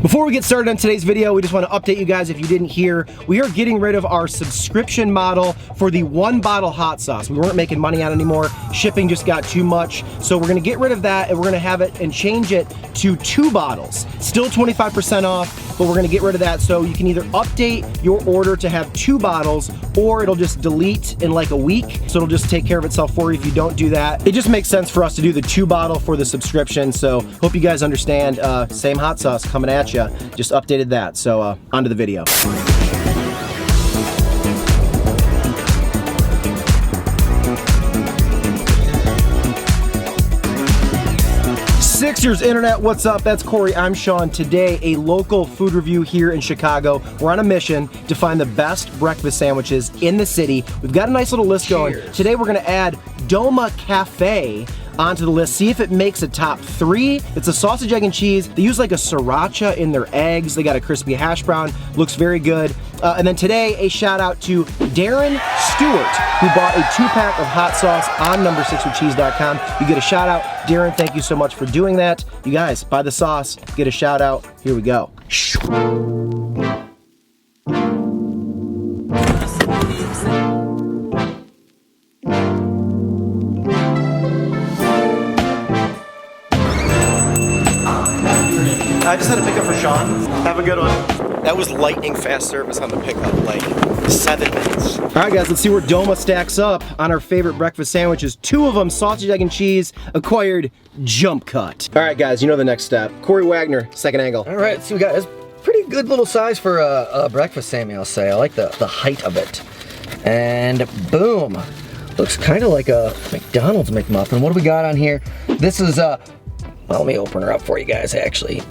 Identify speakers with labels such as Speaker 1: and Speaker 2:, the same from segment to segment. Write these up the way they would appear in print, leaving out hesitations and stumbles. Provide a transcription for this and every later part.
Speaker 1: Before we get started on today's video, we just want to update you guys if you didn't hear, we are getting rid of our subscription model for the 1-bottle hot sauce. We weren't making money on it anymore. Shipping just got too much. So we're gonna get rid of that and we're gonna have it and change it to 2 bottles. Still 25% off, but we're gonna get rid of that so you can either update your order to have 2 bottles or it'll just delete in like a week. So it'll just take care of itself for you if you don't do that. It just makes sense for us to do the 2-bottle for the subscription. So hope you guys understand. Same hot sauce coming at you. Just updated that. So onto the video. Sixers Internet, what's up? That's Corey, I'm Sean. Today, a local food review here in Chicago. We're on a mission to find the best breakfast sandwiches in the city. We've got a nice little list going. Today, we're gonna add Doma Cafe onto the list, see if it makes a top 3. It's a sausage, egg, and cheese. They use like a sriracha in their eggs. They got a crispy hash brown, looks very good. And then today, a shout out to Darren Stewart, who bought a 2-pack of hot sauce on number6withcheese.com. You get a shout out. Darren, thank you so much for doing that. You guys, buy the sauce, get a shout out. Here we go. I just had a pickup for Sean. Have a good one. That was lightning fast service on the pickup, like 7 minutes. All right, guys, let's see where Doma stacks up on our favorite breakfast sandwiches. 2 of them, sausage, egg, and cheese, acquired jump cut. All right, guys, you know the next step. Corey Wagner, second angle.
Speaker 2: All right, so we got this pretty good little size for a breakfast Sammy, I'll say. I like the height of it. And boom, looks kind of like a McDonald's McMuffin. What do we got on here? This is well, let me open her up for you guys, actually.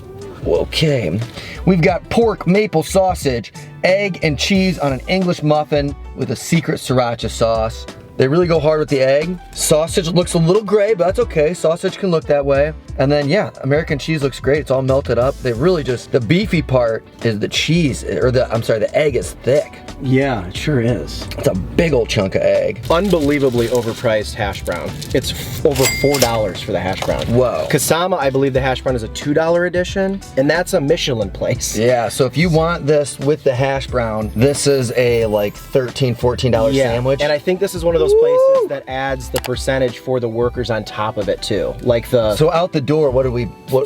Speaker 2: Okay, we've got pork, maple sausage, egg, and cheese on an English muffin with a secret sriracha sauce. They really go hard with the egg. Sausage looks a little gray, but that's okay. Sausage can look that way. And then, yeah, American cheese looks great. It's all melted up. They really just, the beefy part is the cheese, or the egg is thick.
Speaker 1: Yeah, it sure is.
Speaker 2: It's a big old chunk of egg.
Speaker 1: Unbelievably overpriced hash brown. It's over $4 for the hash brown.
Speaker 2: Whoa.
Speaker 1: Kasama, I believe the hash brown is a $2 edition, and that's a Michelin place.
Speaker 2: Yeah, so if you want this with the hash brown, this is a like $13, $14 sandwich.
Speaker 1: And I think this is one of those places that adds the percentage for the workers on top of it too. Like the...
Speaker 2: So out the door, what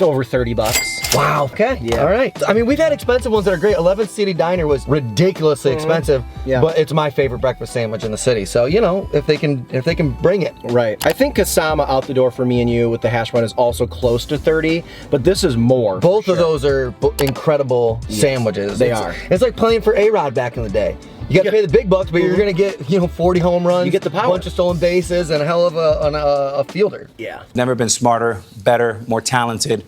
Speaker 1: over 30 bucks.
Speaker 2: Wow, okay, yeah. All right. I mean, we've had expensive ones that are great. 11th City Diner was ridiculously expensive, but it's my favorite breakfast sandwich in the city. So, you know, if they can bring it.
Speaker 1: Right. I think Kasama out the door for me and you with the hash brown is also close to 30, but this is more.
Speaker 2: Both of those are incredible sandwiches.
Speaker 1: They are.
Speaker 2: It's like playing for A-Rod back in the day. You got to pay the big bucks, but you're going to get, you know, 40 home runs.
Speaker 1: You get the power.
Speaker 2: A bunch of stolen bases and a hell of a fielder.
Speaker 1: Yeah.
Speaker 3: Never been smarter, better, more talented.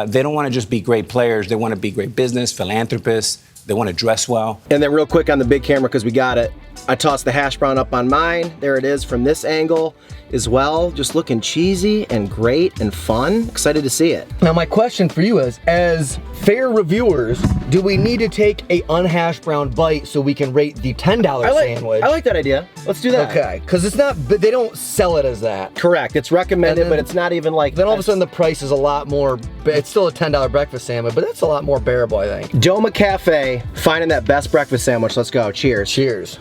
Speaker 3: They don't want to just be great players. They want to be great business, philanthropists. They want to dress well.
Speaker 1: And then real quick on the big camera, because we got it, I tossed the hash brown up on mine. There it is from this angle as well. Just looking cheesy and great and fun. Excited to see it.
Speaker 2: Now my question for you is, as fair reviewers, do we need to take a unhashed brown bite so we can rate the $10 sandwich?
Speaker 1: I like that idea. Let's do that.
Speaker 2: Okay, because it's not, they don't sell it as that.
Speaker 1: Correct, it's recommended,
Speaker 2: then,
Speaker 1: but it's not even like...
Speaker 2: Then all of a sudden the price is a lot more, it's still a $10 breakfast sandwich, but that's a lot more bearable, I think.
Speaker 1: Doma Cafe, finding that best breakfast sandwich. Let's go, cheers.
Speaker 2: Cheers.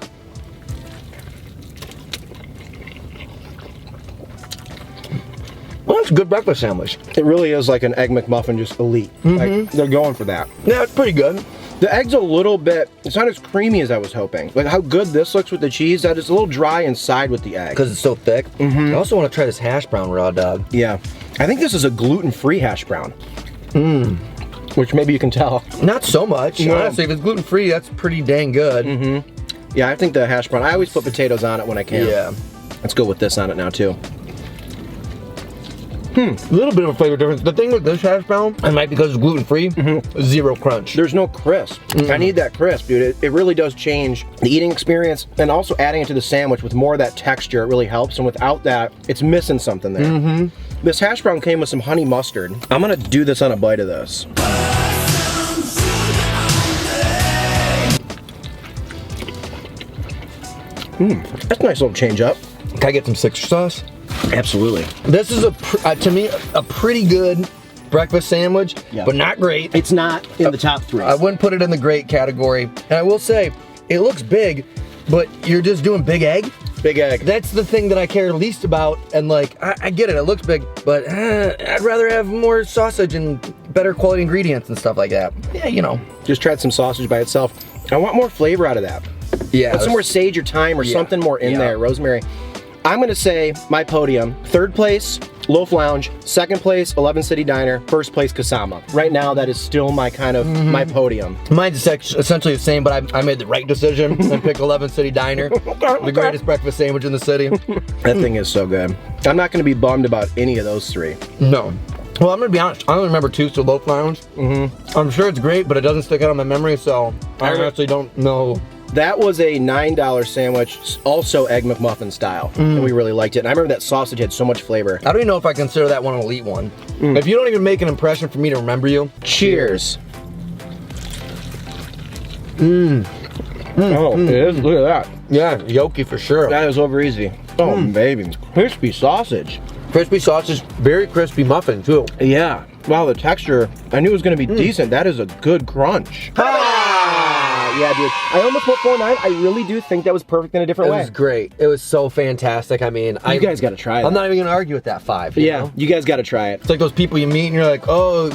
Speaker 2: Well, it's a good breakfast sandwich.
Speaker 1: It really is like an Egg McMuffin, just elite. Like, they're going for that.
Speaker 2: Yeah, it's pretty good.
Speaker 1: The egg's a little bit, it's not as creamy as I was hoping. Like how good this looks with the cheese, that is a little dry inside with the egg.
Speaker 2: Because it's so thick. I also want to try this hash brown raw dog.
Speaker 1: Yeah. I think this is a gluten-free hash brown. Which maybe you can tell.
Speaker 2: Not so much.
Speaker 1: No.
Speaker 2: Honestly, if it's gluten-free, that's pretty dang good.
Speaker 1: Yeah, I think the hash brown, I always put potatoes on it when I can.
Speaker 2: Yeah.
Speaker 1: Let's go with this on it now too.
Speaker 2: A little bit of a flavor difference. The thing with this hash brown, and might because it's gluten-free, zero crunch.
Speaker 1: There's no crisp. I need that crisp, dude. It really does change the eating experience, and also adding it to the sandwich with more of that texture, it really helps, and without that, it's missing something there. This hash brown came with some honey mustard. I'm gonna do this on a bite of this. That's a nice little change up.
Speaker 2: Can I get some citrus sauce?
Speaker 1: Absolutely.
Speaker 2: This is to me a pretty good breakfast sandwich, but not great.
Speaker 1: It's not in the top 3.
Speaker 2: I wouldn't put it in the great category. And I will say, it looks big, but you're just doing big egg.
Speaker 1: Big egg.
Speaker 2: That's the thing that I care least about. And like, I get it, it looks big, but I'd rather have more sausage and better quality ingredients and stuff like that. Yeah, you know.
Speaker 1: Just tried some sausage by itself. I want more flavor out of that.
Speaker 2: Yeah.
Speaker 1: Put some more sage or thyme or something more in there, rosemary. I'm gonna say my podium, 3rd place, Loaf Lounge, 2nd place, 11 City Diner, 1st place, Kasama. Right now, that is still my kind of, my podium.
Speaker 2: Mine's essentially the same, but I made the right decision and picked 11 City Diner, the greatest breakfast sandwich in the city.
Speaker 1: That thing is so good. I'm not gonna be bummed about any of those 3.
Speaker 2: No. Well, I'm gonna be honest, I only remember 2, so Loaf Lounge. I'm sure it's great, but it doesn't stick out in my memory, so I actually don't know.
Speaker 1: That was a $9 sandwich, also Egg McMuffin style, and we really liked it. And I remember that sausage had so much flavor.
Speaker 2: I don't even know if I consider that one an elite one. If you don't even make an impression for me to remember you.
Speaker 1: Cheers. Oh, it is. Look at that.
Speaker 2: Yeah, yolky for sure.
Speaker 1: That is over easy. Oh, baby. Crispy sausage.
Speaker 2: Crispy sausage, very crispy muffin too.
Speaker 1: Yeah. Wow, the texture, I knew it was going to be decent. That is a good crunch. Yeah, dude. I almost put 4.9. I really do think that was perfect in a different way.
Speaker 2: It was great. It was so fantastic. I mean,
Speaker 1: you guys got to try it.
Speaker 2: I'm not even going to argue with that 5. You know?
Speaker 1: You guys got to try it.
Speaker 2: It's like those people you meet and you're like, oh,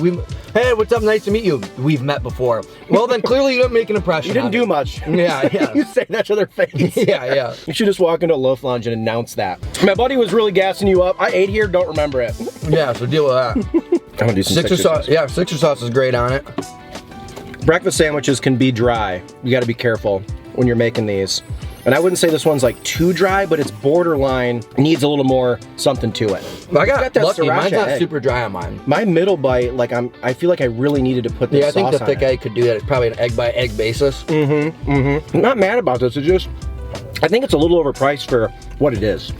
Speaker 2: hey, what's up? Nice to meet you. We've met before. Well, then clearly you didn't make an impression.
Speaker 1: You didn't do much.
Speaker 2: Yeah.
Speaker 1: You say that to their face.
Speaker 2: Yeah.
Speaker 1: You should just walk into a Loaf Lounge and announce that. My buddy was really gassing you up. I ate here, don't remember it.
Speaker 2: Yeah, so deal with that.
Speaker 1: I'm going to do some
Speaker 2: Sixer sauce. Yeah, Sixer sauce is great on it.
Speaker 1: Breakfast sandwiches can be dry. You got to be careful when you're making these. And I wouldn't say this one's like too dry, but it's borderline, needs a little more something to it.
Speaker 2: I got that lucky. Mine's not
Speaker 1: egg.
Speaker 2: super dry on mine.
Speaker 1: My middle bite, like I feel like I really needed to put this sauce on it.
Speaker 2: I think the thick egg could do that. It's probably an egg by egg basis.
Speaker 1: I'm not mad about this. It's just, I think it's a little overpriced for what it is.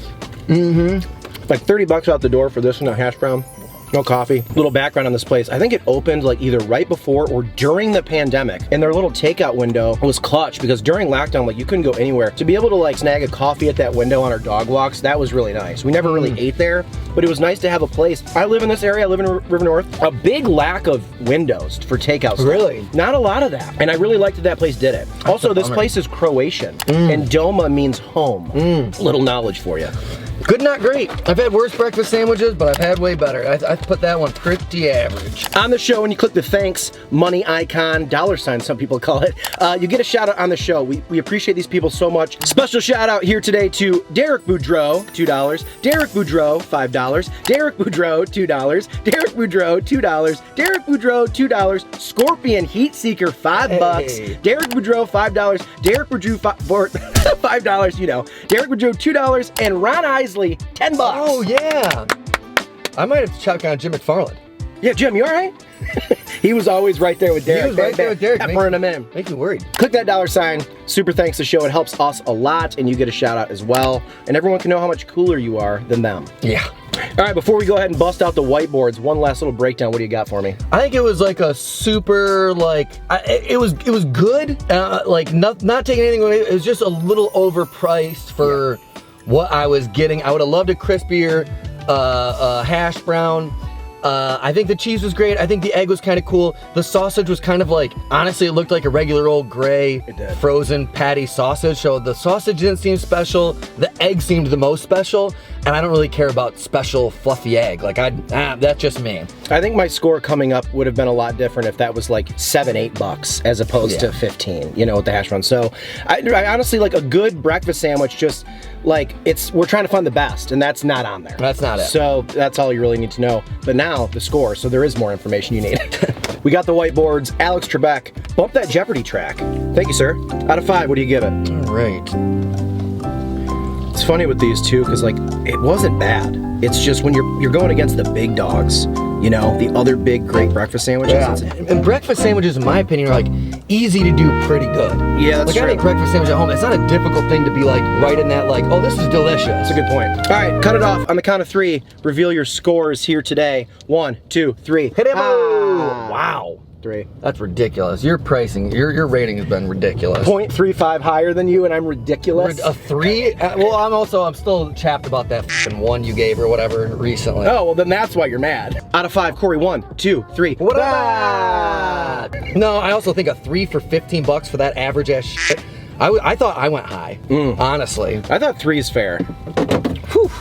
Speaker 1: Like 30 bucks out the door for this and a hash brown. No coffee. Little background on this place. I think it opened like either right before or during the pandemic. And their little takeout window was clutch because during lockdown, like you couldn't go anywhere. To be able to like snag a coffee at that window on our dog walks, that was really nice. We never really ate there, but it was nice to have a place. I live in this area, I live in River North. A big lack of windows for takeout stuff.
Speaker 2: Really?
Speaker 1: Not a lot of that. And I really liked that that place did it. Also, this place is Croatian and Doma means home. Little knowledge for you.
Speaker 2: Good, not great. I've had worse breakfast sandwiches, but I've had way better. I put that one pretty average.
Speaker 1: On the show, when you click the thanks money icon, $, some people call it, you get a shout out on the show. We appreciate these people so much. Special shout out here today to Derek Boudreau, $2, Derek Boudreau, $5, Derek Boudreau, $2, Derek Boudreau, $2, Derek Boudreau, $2, Scorpion Heat Seeker, $5, Derek Boudreau, $5, Derek Boudreau, $5, you know, Derek Boudreau, $2, and Ron Isley, $10.
Speaker 2: Oh yeah. I might have to check on Jim McFarland.
Speaker 1: Yeah, Jim, you all right? He was always right there with Derek.
Speaker 2: He was right there with Derek.
Speaker 1: Peppering him in.
Speaker 2: Make me worried.
Speaker 1: Click that $. Super thanks to the show. It helps us a lot, and you get a shout out as well. And everyone can know how much cooler you are than them.
Speaker 2: Yeah.
Speaker 1: All right, before we go ahead and bust out the whiteboards, one last little breakdown. What do you got for me?
Speaker 2: I think it was like a super, like, it was good. Like, not taking anything away. It was just a little overpriced for what I was getting. I would have loved a crispier hash brown. I think the cheese was great. I think the egg was kind of cool. The sausage was kind of like, honestly, it looked like a regular old gray frozen patty sausage. So the sausage didn't seem special. The egg seemed the most special. And I don't really care about special fluffy egg. Like, that's just me.
Speaker 1: I think my score coming up would have been a lot different if that was like $7-8 as opposed to 15, you know, with the hash brown. So I honestly, like a good breakfast sandwich, just like we're trying to find the best, and that's not on there.
Speaker 2: That's not it.
Speaker 1: So that's all you really need to know. But now the score, so there is more information you need. We got the whiteboards. Alex Trebek, bump that Jeopardy track. Thank you, sir. Out of 5, what do you give it?
Speaker 2: All right.
Speaker 1: It's funny with these two, because like it wasn't bad. It's just when you're going against the big dogs, you know, the other big great breakfast sandwiches.
Speaker 2: Yeah. And breakfast sandwiches, in my opinion, are like easy to do pretty good.
Speaker 1: Yeah, that's true.
Speaker 2: Like I make breakfast sandwich at home. It's not a difficult thing to be like right in that, like, oh, this is delicious.
Speaker 1: That's a good point. All right, cut it off. On the count of 3, reveal your scores here today. 1, 2, 3.
Speaker 2: Hit him! Wow.
Speaker 1: 3.
Speaker 2: That's ridiculous. Your pricing, your rating has been ridiculous.
Speaker 1: 0.35 higher than you, and I'm ridiculous.
Speaker 2: A 3? Well, I'm still chapped about that f***ing 1 you gave or whatever recently.
Speaker 1: Oh, well then that's why you're mad. Out of 5, Corey, 1, 2, 3.
Speaker 2: What about? No, I also think a 3 for 15 bucks for that average ass shit. I thought I went high, honestly.
Speaker 1: I thought 3 is fair.
Speaker 2: Whew.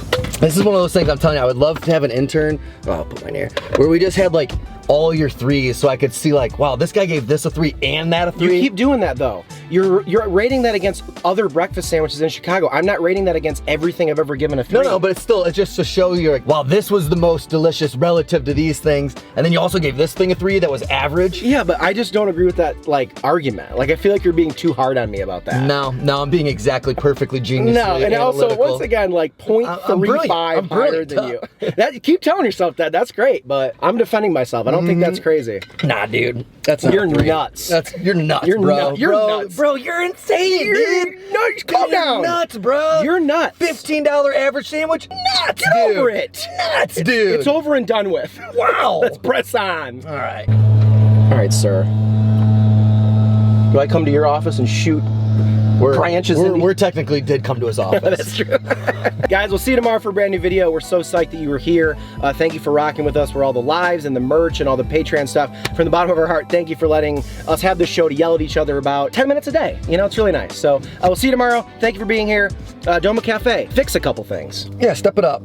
Speaker 2: This is one of those things I'm telling you, I would love to have an intern, I'll put mine here, where we just had like all your 3s so I could see like, wow, this guy gave this a 3 and that a 3.
Speaker 1: You keep doing that though. You're rating that against other breakfast sandwiches in Chicago. I'm not rating that against everything I've ever given a 3.
Speaker 2: No, but it's just to show you like, wow, this was the most delicious relative to these things. And then you also gave this thing a 3 that was average.
Speaker 1: Yeah, but I just don't agree with that like argument. Like I feel like you're being too hard on me about that.
Speaker 2: No, I'm being exactly perfectly genius.
Speaker 1: No, and also once again, like 0.35 higher than you. You keep telling yourself that. That's great, but I'm defending myself. I don't think that's crazy.
Speaker 2: Nah, dude, that's not
Speaker 1: you're nuts.
Speaker 2: You're nuts,
Speaker 1: you're
Speaker 2: bro.
Speaker 1: You're nuts.
Speaker 2: Bro, you're insane, dude.
Speaker 1: No, calm down.
Speaker 2: You're nuts, bro.
Speaker 1: You're nuts.
Speaker 2: $15 average sandwich. Nuts,
Speaker 1: Get
Speaker 2: dude.
Speaker 1: over it.
Speaker 2: Nuts, dude.
Speaker 1: It's over and done with.
Speaker 2: Wow.
Speaker 1: Let's press on.
Speaker 2: All right.
Speaker 1: All right, sir. Do I come to your office and shoot branches?
Speaker 2: We're technically did come to his office.
Speaker 1: That's true. Guys, we'll see you tomorrow for a brand new video. We're so psyched that you were here. Thank you for rocking with us for all the lives and the merch and all the Patreon stuff. From the bottom of our heart, thank you for letting us have this show to yell at each other about 10 minutes a day. You know, it's really nice. So I will see you tomorrow. Thank you for being here. Doma Cafe, fix a couple things.
Speaker 2: Yeah, step it up.